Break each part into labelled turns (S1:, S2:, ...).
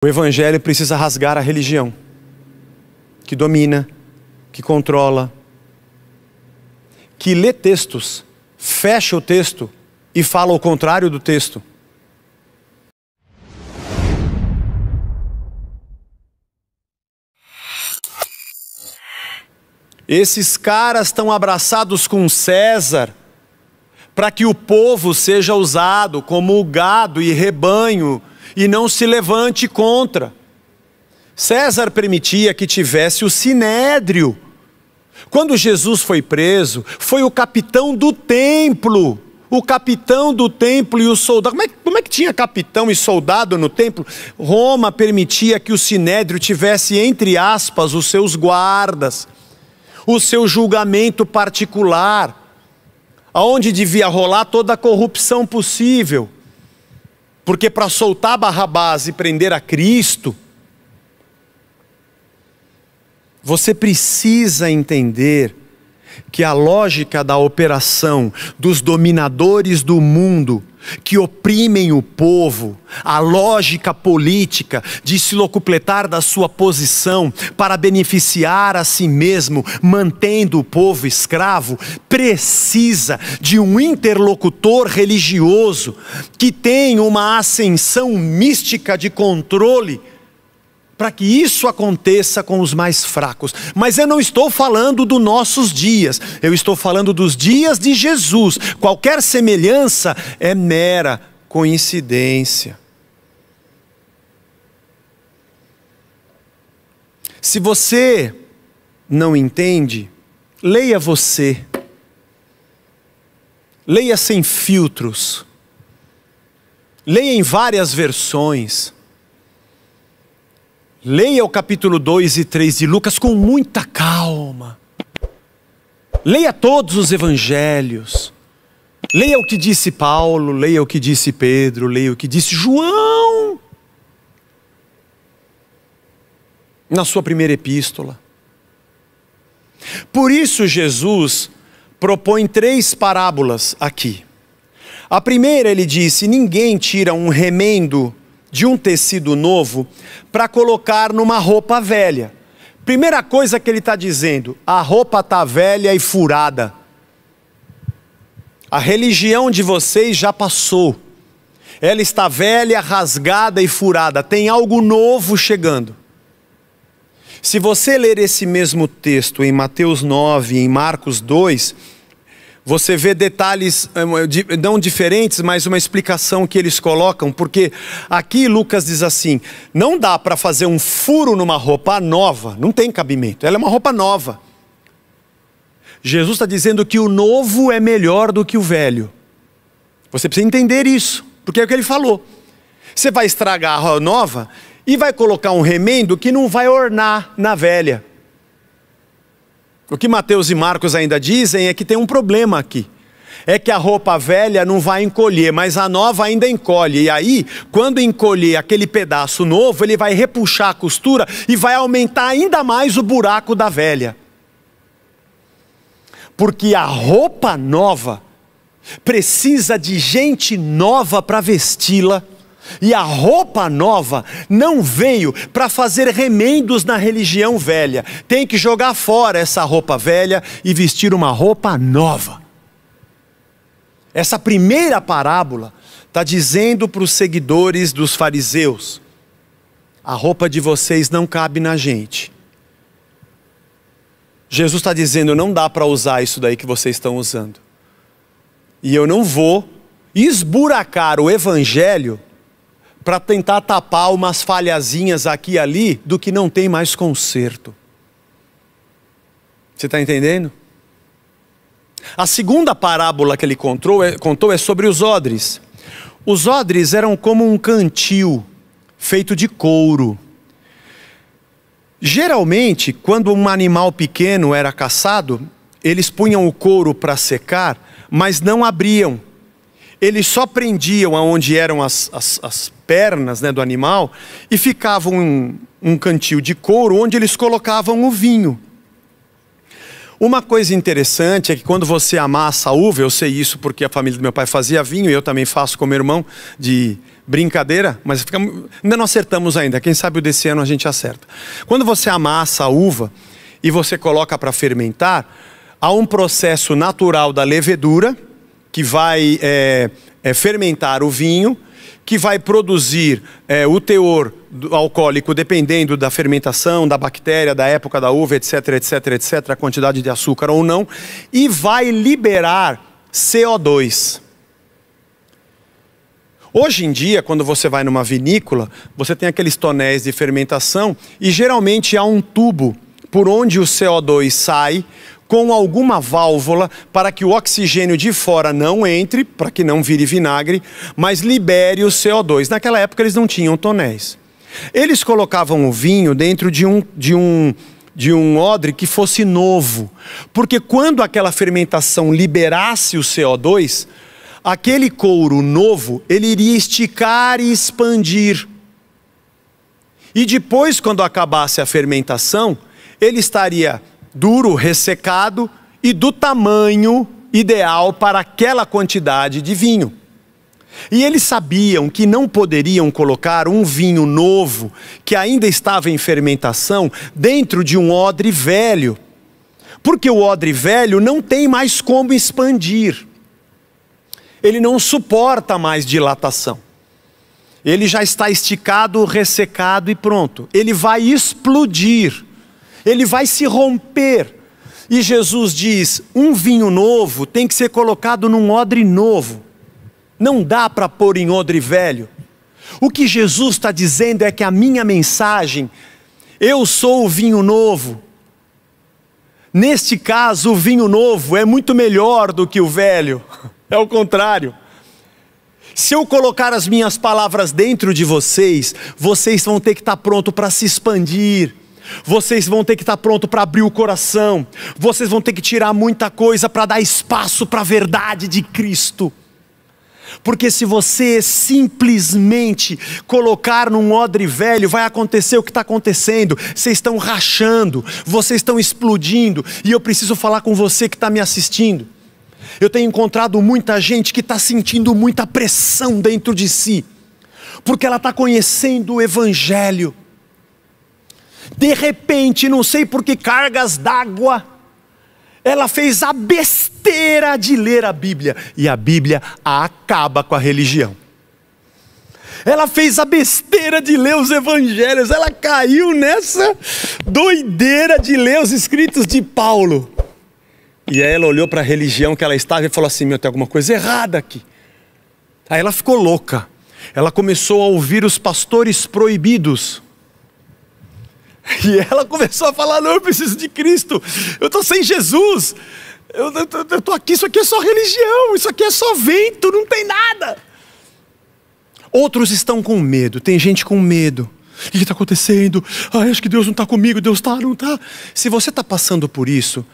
S1: O evangelho precisa rasgar a religião, que domina, que controla, que lê textos, fecha o texto e fala o contrário do texto. Esses caras estão abraçados com César para que o povo seja usado como gado e rebanho e não se levante contra. César permitia que tivesse o sinédrio. Quando Jesus foi preso, foi o capitão do templo. O capitão do templo e o soldado. Como é que tinha capitão e soldado no templo? Roma permitia que o sinédrio tivesse, entre aspas, os seus guardas, o seu julgamento particular, aonde devia rolar toda a corrupção possível. Porque para soltar Barrabás e prender a Cristo, você precisa entender que a lógica da operação dos dominadores do mundo que oprimem o povo, a lógica política de se locupletar da sua posição para beneficiar a si mesmo, mantendo o povo escravo, precisa de um interlocutor religioso que tem uma ascensão mística de controle para que isso aconteça com os mais fracos. Mas eu não estou falando dos nossos dias, eu estou falando dos dias de Jesus. Qualquer semelhança é mera coincidência. Se você não entende, leia você. Leia sem filtros. Leia em várias versões. Leia o capítulo 2 e 3 de Lucas com muita calma. Leia todos os evangelhos. Leia o que disse Paulo, leia o que disse Pedro, leia o que disse João na sua primeira epístola. Por isso Jesus propõe 3 parábolas aqui. A primeira ele disse: ninguém tira um remendo de um tecido novo para colocar numa roupa velha. Primeira coisa que ele está dizendo: a roupa está velha e furada. A religião de vocês já passou. Ela está velha, rasgada e furada. Tem algo novo chegando. Se você ler esse mesmo texto em Mateus 9 e em Marcos 2, você vê detalhes, não diferentes, mas uma explicação que eles colocam, porque aqui Lucas diz assim: não dá para fazer um furo numa roupa nova, não tem cabimento, ela é uma roupa nova. Jesus está dizendo que o novo é melhor do que o velho. Você precisa entender isso, porque é o que ele falou. Você vai estragar a nova e vai colocar um remendo que não vai ornar na velha. O que Mateus e Marcos ainda dizem é que tem um problema aqui. É que a roupa velha não vai encolher, mas a nova ainda encolhe. E aí, quando encolher aquele pedaço novo, ele vai repuxar a costura e vai aumentar ainda mais o buraco da velha. Porque a roupa nova precisa de gente nova para vesti-la. E a roupa nova não veio para fazer remendos na religião velha. Tem que jogar fora essa roupa velha e vestir uma roupa nova. Essa primeira parábola está dizendo para os seguidores dos fariseus: a roupa de vocês não cabe na gente. Jesus está dizendo: não dá para usar isso daí que vocês estão usando. E eu não vou esburacar o evangelho para tentar tapar umas falhazinhas aqui e ali do que não tem mais conserto. Você está entendendo? A segunda parábola que ele contou é sobre os odres. Os odres eram como um cantil feito de couro. Geralmente, quando um animal pequeno era caçado, eles punham o couro para secar, mas não abriam. Eles só prendiam aonde eram as pernas, né, do animal, e ficavam um cantil de couro onde eles colocavam o vinho. Uma coisa interessante é que quando você amassa a uva, eu sei isso porque a família do meu pai fazia vinho, e eu também faço com meu irmão, de brincadeira, mas ainda não acertamos ainda. Quem sabe o desse ano a gente acerta. Quando você amassa a uva e você coloca para fermentar, há um processo natural da levedura que vai fermentar o vinho, que vai produzir o teor alcoólico dependendo da fermentação, da bactéria, da época da uva, etc, etc, etc, a quantidade de açúcar ou não, e vai liberar CO2. Hoje em dia, quando você vai numa vinícola, você tem aqueles tonéis de fermentação e geralmente há um tubo por onde o CO2 sai, com alguma válvula para que o oxigênio de fora não entre, para que não vire vinagre, mas libere o CO2. Naquela época eles não tinham tonéis. Eles colocavam o vinho dentro de um odre que fosse novo, porque quando aquela fermentação liberasse o CO2, aquele couro novo, ele iria esticar e expandir. E depois, quando acabasse a fermentação, ele estaria duro, ressecado e do tamanho ideal para aquela quantidade de vinho. E eles sabiam que não poderiam colocar um vinho novo, que ainda estava em fermentação, dentro de um odre velho. Porque o odre velho não tem mais como expandir. Ele não suporta mais dilatação. Ele já está esticado, ressecado e pronto. Ele vai explodir. Ele vai se romper. E Jesus diz, um vinho novo tem que ser colocado num odre novo. Não dá para pôr em odre velho. O que Jesus está dizendo é que a minha mensagem, eu sou o vinho novo. Neste caso, o vinho novo é muito melhor do que o velho. É o contrário. Se eu colocar as minhas palavras dentro de vocês, vocês vão ter que estar prontos para se expandir. Vocês vão ter que estar prontos para abrir o coração. Vocês vão ter que tirar muita coisa para dar espaço para a verdade de Cristo. Porque se você simplesmente colocar num odre velho, vai acontecer o que está acontecendo. Vocês estão rachando, vocês estão explodindo. E eu preciso falar com você que está me assistindo. Eu tenho encontrado muita gente que está sentindo muita pressão dentro de si. Porque ela está conhecendo o Evangelho. De repente, não sei por que cargas d'água, ela fez a besteira de ler a Bíblia. E a Bíblia acaba com a religião. Ela fez a besteira de ler os evangelhos. Ela caiu nessa doideira de ler os escritos de Paulo. E aí ela olhou para a religião que ela estava e falou assim, meu, tem alguma coisa errada aqui. Aí ela ficou louca. Ela começou a ouvir os pastores proibidos. E ela começou a falar, não, eu preciso de Cristo, eu estou sem Jesus, eu estou aqui, isso aqui é só religião, isso aqui é só vento, não tem nada. Outros estão com medo, tem gente com medo. O que está acontecendo? Acho que Deus não está comigo, Deus está, não está. Se você está passando por isso,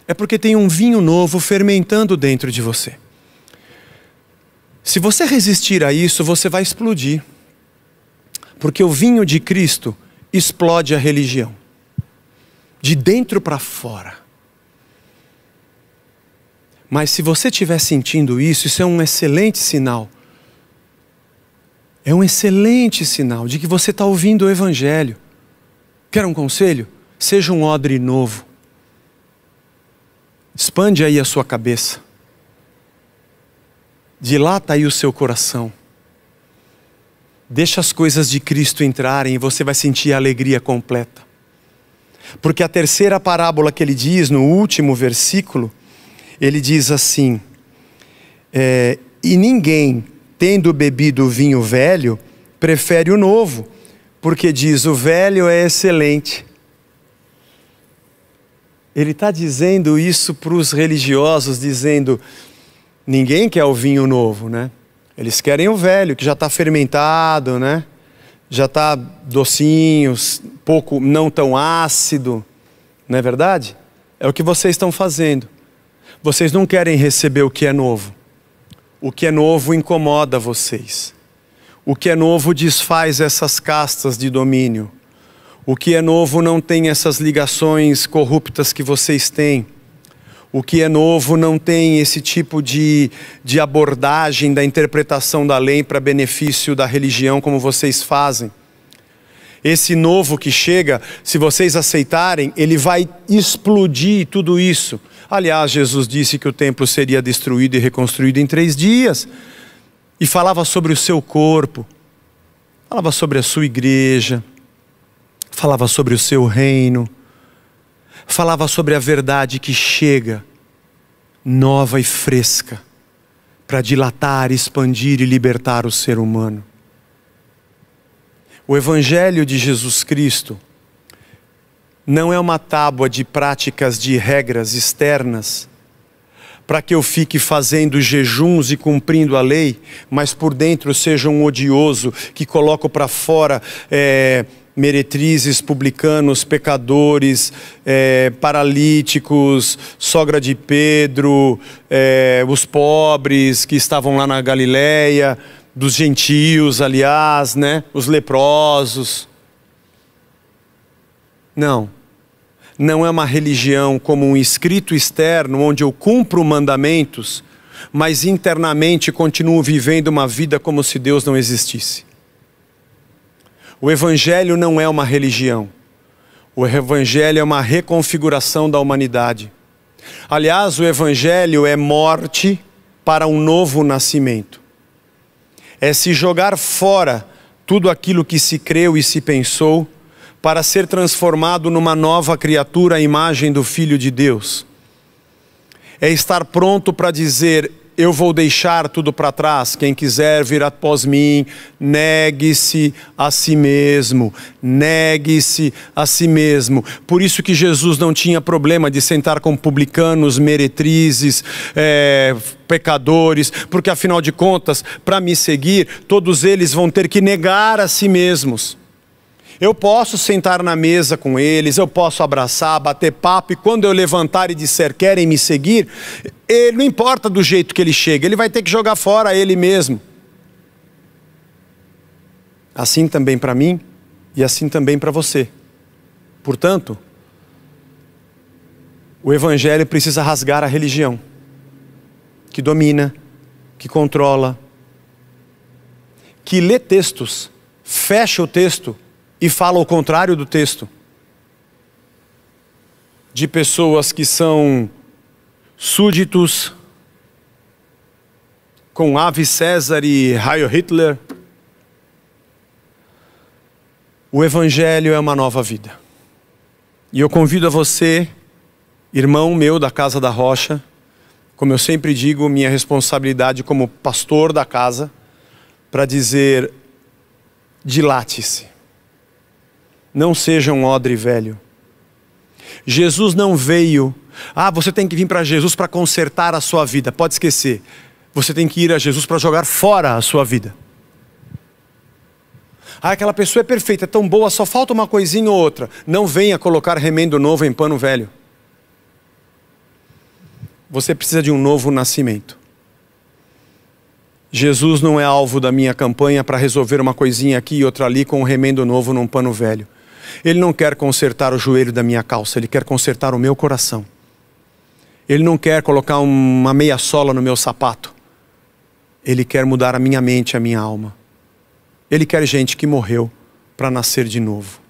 S1: é porque tem um vinho novo fermentando dentro de você. Se você resistir a isso, você vai explodir. Porque o vinho de Cristo explode a religião, de dentro para fora. Mas se você estiver sentindo isso, isso é um excelente sinal. É um excelente sinal de que você está ouvindo o Evangelho. Quer um conselho? Seja um odre novo. Expande aí a sua cabeça. Dilata aí o seu coração. Deixa as coisas de Cristo entrarem e você vai sentir a alegria completa. Porque a terceira parábola que ele diz no último versículo, ele diz assim, e ninguém, tendo bebido o vinho velho, prefere o novo, porque diz, o velho é excelente. Ele está dizendo isso para os religiosos, dizendo, ninguém quer o vinho novo, né? Eles querem o velho, que já está fermentado, né? Já está docinho, pouco, não tão ácido. Não é verdade? É o que vocês estão fazendo. Vocês não querem receber o que é novo. O que é novo incomoda vocês. O que é novo desfaz essas castas de domínio. O que é novo não tem essas ligações corruptas que vocês têm. O que é novo não tem esse tipo de abordagem da interpretação da lei para benefício da religião como vocês fazem. Esse novo que chega, se vocês aceitarem, ele vai explodir tudo isso. Aliás, Jesus disse que o templo seria destruído e reconstruído em 3 dias. E falava sobre o seu corpo, falava sobre a sua igreja, falava sobre o seu reino, falava sobre a verdade que chega, nova e fresca, para dilatar, expandir e libertar o ser humano. O Evangelho de Jesus Cristo não é uma tábua de práticas, de regras externas, para que eu fique fazendo jejuns e cumprindo a lei, mas por dentro seja um odioso, que coloco para fora meretrizes, publicanos, pecadores, paralíticos, sogra de Pedro, os pobres que estavam lá na Galileia, dos gentios, aliás, né? Os leprosos. Não é uma religião como um escrito externo, onde eu cumpro mandamentos, mas internamente continuo vivendo uma vida como se Deus não existisse. O Evangelho não é uma religião. O Evangelho é uma reconfiguração da humanidade. Aliás, o Evangelho é morte para um novo nascimento. É se jogar fora tudo aquilo que se creu e se pensou, para ser transformado numa nova criatura à imagem do Filho de Deus. É estar pronto para dizer: eu vou deixar tudo para trás, quem quiser vir após mim, negue-se a si mesmo, negue-se a si mesmo. Por isso que Jesus não tinha problema de sentar com publicanos, meretrizes, pecadores, porque afinal de contas, para me seguir, todos eles vão ter que negar a si mesmos. Eu posso sentar na mesa com eles, eu posso abraçar, bater papo, e quando eu levantar e disser querem me seguir, não importa do jeito que ele chega, ele vai ter que jogar fora ele mesmo. Assim também para mim e assim também para você. Portanto, o Evangelho precisa rasgar a religião, que domina, que controla, que lê textos, fecha o texto, e fala o contrário do texto. De pessoas que são súditos, com Ave César e Heil Hitler. O Evangelho é uma nova vida. E eu convido a você, irmão meu da Casa da Rocha, como eu sempre digo, minha responsabilidade como pastor da casa, para dizer: dilate-se. Não seja um odre velho. Jesus não veio, você tem que vir para Jesus para consertar a sua vida. Pode esquecer. Você tem que ir a Jesus para jogar fora a sua vida. Aquela pessoa é perfeita, é tão boa, só falta uma coisinha ou outra. Não venha colocar remendo novo em pano velho. Você precisa de um novo nascimento. Jesus não é alvo da minha campanha para resolver uma coisinha aqui e outra ali com um remendo novo num pano velho. Ele não quer consertar o joelho da minha calça, Ele quer consertar o meu coração. Ele não quer colocar uma meia sola no meu sapato. Ele quer mudar a minha mente, a minha alma. Ele quer gente que morreu para nascer de novo.